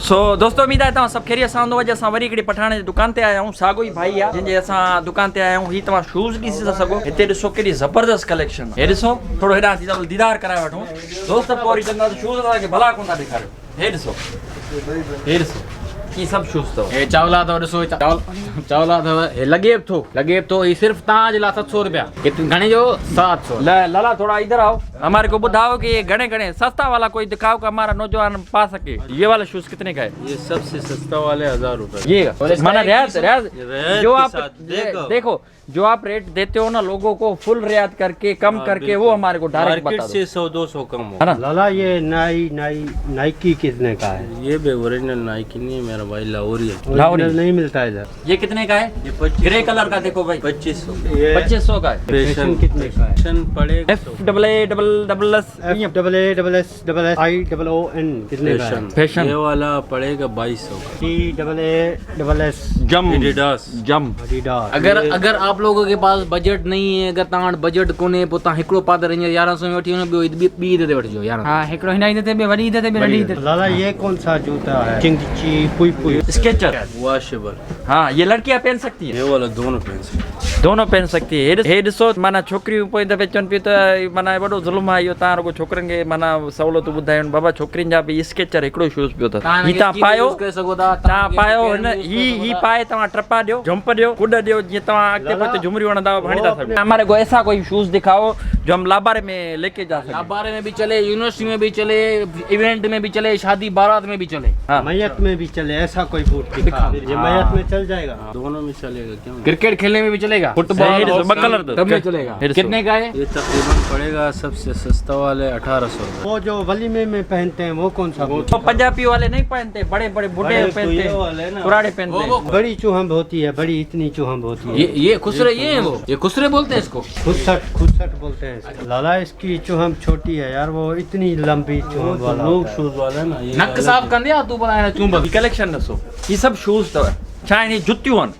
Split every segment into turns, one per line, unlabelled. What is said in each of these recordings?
दोस्तों उम्मीद आहे तव्हां सभु खैरियत सां हूंदव। अॼु असां वरी हिकिड़ी पठाणे जी दुकान ते आया आहियूं। साॻो ई भाई आहे जंहिंजे असां दुकान ते आया आहियूं। ही तव्हां शूज़ ॾिसी था सघो। हिते ॾिसो केॾी ज़बरदस्त कलेक्शन आहे। हे ॾिसो थोरो हेॾां थी दीदार कराए वठूं दोस्त। पोइ वरी चवंदा शूज़ तव्हांखे भला कोन था ॾेखारियो। हे ॾिसो हे ॾिसो की सब शूज़ अथव।
हे चावला अथव ॾिसो चावला अथव। हे लॻे बि थो ही सिर्फ़ तव्हांजे लाइ 700 रुपया। घणे जो 700।
लाला थोड़ा इधर आओ, हमारे को बताओ कि ये घने सस्ता वाला कोई दिखाओ कि हमारा नौजवान पा सके। ये वाला शूज कितने का है?
ये सबसे सस्ता वाले 1000 रुपए।
ये माना रियाज जो आप देखो जो आप रेट देते हो ना लोगों को फुल रियायत करके कम करके वो हमारे को डायरेक्ट बता दो।
से 100-200 कम हो
है ना
लाला। ये नाइकी कितने का है?
ये भी ओरिजिनल नाइकी नहीं है मेरा भाई, लाहौरी है।
ओरिजिनल नहीं मिलता है इधर।
ये कितने का है?
ये 25
ग्रे कलर का देखो भाई
2500।
2500 का है।
फैशन कितने का है?
फैशन पड़ेगा
FAASSIOON कितने का है?
फैशन
ये वाला पड़ेगा 2200 का।
TAASS
जम
एडिडास
जम
एडिडास।
अगर आप लोगों के पास बजट नहीं है, अगर तव्हां वटि बजट कोन्हे पोइ तव्हां हिकिड़ो पादर 1100 में वठी वञो, ॿी ईद ते वठिजो यार।
हाँ हिकिड़ो हिन ईद ते बि वॾी ईद ते बि नंढी ईद ते।
लाला ये कौन सा जूता है? चिंगची पुई
स्केचर।
वॉशेबल।
हाँ ये लड़कियां पहन सकती है।
ये वाला दोनों पहन सकते।
दोनों पहन सकती है। हे ॾिसो माना छोकिरियूं पोइ दफ़े चवनि पियूं त माना वॾो ज़ुल्म आहे इहो। तव्हां रुॻो छोकिरनि खे माना सहूलियतूं ॿुधायूं। बाबा छोकिरियुनि जा बि स्केचर हिकिड़ो शूज़ पियो अथव। ही तव्हां पायो, तव्हां पायो हिन ही पाए तव्हां टपा ॾियो, जंप ॾियो, कुॾ ॾियो, जीअं तव्हां अॻिते पोइते झुमरियूं हणंदा हणी था सघो। हमारे को ऐसा कोई शूज़ दिखाओ जो हम लाबारे में लेके जा सकें।
लाबारे में भी चले, यूनिवर्सिटी में भी चले, इवेंट में भी चले, शादी बारात में भी चले,
मैयत में भी चले। ऐसा कोई बूट दिखा। ये मैयत में चल जाएगा।
दोनों में चलेगा क्यों?
क्रिकेट खेलने में भी चलेगा, फुटबॉल
कलर
सब में चलेगा। कितने का है?
ये तकरीबन पड़ेगा सबसे सस्ता वाले 1800 रुपए।
वो जो वलीमे में पहनते हैं वो कौन सा बूट?
तो पंजाबी वाले नहीं पहनते, बड़े बड़े बुढ़े पहनते हैं, पुराने पहनते हैं।
बड़ी चूहम होती है, बड़ी इतनी चूहम होती है।
ये खुसरे, ये खुसरे बोलते हैं इसको।
खुसट बोलते हैं इसको। लाला इसकी चूहम छोटी है यार, वो इतनी लंबी चूहम वाला
लोग शूज वाले ना ये
नक साफ कंदे आ तू बनाया चूंब।
कलेक्शन ॾिसो ये सब शूज़ अथव। छा आहिनि जुतियूं आहिनि।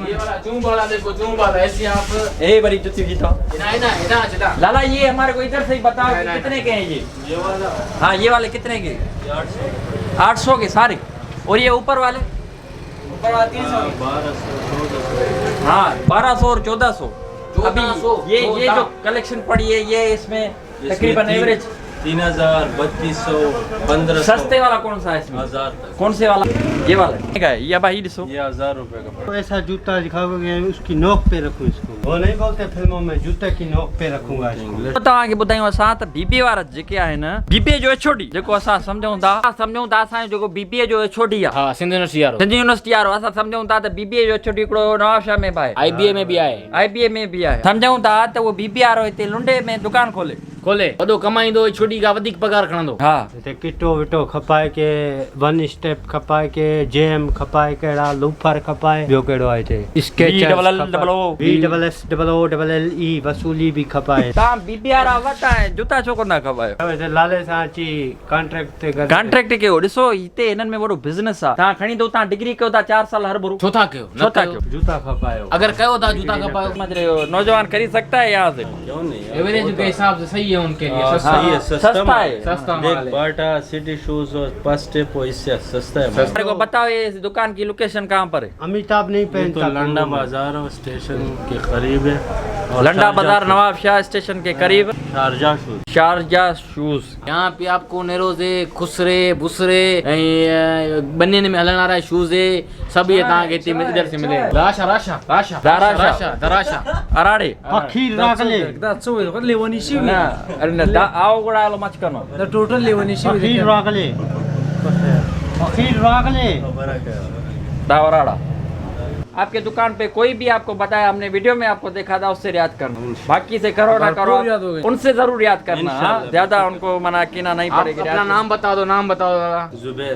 ये वाला चूंब वाला देखो, चूंब वाला ऐसे आप
ए बड़ी जुतियूं जी तो
इना चला।
लाला ये हमारे को इधर से ही बताओ कि कितने के हैं ये
वाला।
हाँ ये वाले कितने के? 800 के सारे। और ये ऊपर वाले? ऊपर वाला 300।
1200
हाँ 1200 और 1400। अभी
1400
ये जो कलेक्शन पड़ी है ये इसमें तकरीबन एवरेज
3000 3200 1500।
सस्ते वाला कौन सा है इसमें?
1000 तक।
कौन से वाला? ये वाला है। ये भाई ॾिसो
ये 1000 रुपए का
तो ऐसा जूता दिखाओगे उसकी नोक पे रखूं इसको। वो नहीं बोलते फिल्मों में जूते की नोक पे रखूंगा इसको।
तव्हांखे ॿुधायूं असां त बीबीए वारा जेके आहिनि बीबीए जो एचओडी जेको असां सम्झूं था असांजो जेको बीबीए जो एचओडी आहे।
हाँ सिंध यूनिवर्सिटी यारो,
सिंध यूनिवर्सिटी वारो असां सम्झूं था त बीबीए जो एचओडी हिकिड़ो नवाबशाह में बि आहे,
IBA में भी आए,
IBA में बि आहे। सम्झूं था त उहो बीबीए वारो हिते लुंडे में दुकान खोले
वॾो कमाईंदो, छोटी खां वधीक पगार खणंदो।
हा
हिते किटो विटो खपाए के, वन स्टेप खपाए के, जेम खपाए कहिड़ा, लूफर खपाए, ॿियो कहिड़ो आहे हिते स्केचर BSSOOLLE वसूली बि खपाए।
तव्हां बीबीए वारा वटि आहे जूता छो कोन था खपायो?
हिते लाले सां अची कॉन्ट्रैक्ट ते कर।
कॉन्ट्रैक्ट कयो ॾिसो हिते हिननि में वॾो बिज़नेस आहे। तव्हां खणी दो, तव्हां डिग्री कयो था 4 साल हर भरू
छो था कयो?
छो था कयो?
जूता खपायो।
अगर कयो था जूता खपायो,
समझ रहे हो नौजवान कर सकता है यहाँ से।
क्यों नहीं यार?
एवरेज के हिसाब से सही है उनके लिए।
हाँ,
सस्ता
सही है,
सस्ता है।
सस्ता माल
देख
है।
बाटा सिटी शूज और फर्स्ट स्टेप वो इससे सस्ता है।
मेरे को बताओ ये इस दुकान की लोकेशन कहाँ पर है?
अमिताभ नहीं
ये
पहनता।
तो लंडा बाजार स्टेशन के करीब है और
लंडा बाजार नवाबशाह स्टेशन के करीब
शारजा शूज।
Sharjah shoes.
यहाँ पे आपको नेरोजे, खुसरे, बुसरे, बनियन में हलण वारा शूज सभी है तव्हांखे हिते इधर से मिले। दराशा
अराड़े
अखीर रागले
ना अरे ना आओ गोड़ा आलो मच कनो
टोटल लेवनी
अखीर रागले
दावराड़ा। आपके दुकान पे कोई भी आपको बताया, हमने वीडियो में आपको देखा था उससे याद करना, बाकी से करो ना करो उनसे जरूर याद करना। हाँ ज्यादा उनको मना कीना नहीं पड़ेगी।
अपना नाम बता दो, नाम बताओ।
जुबैर।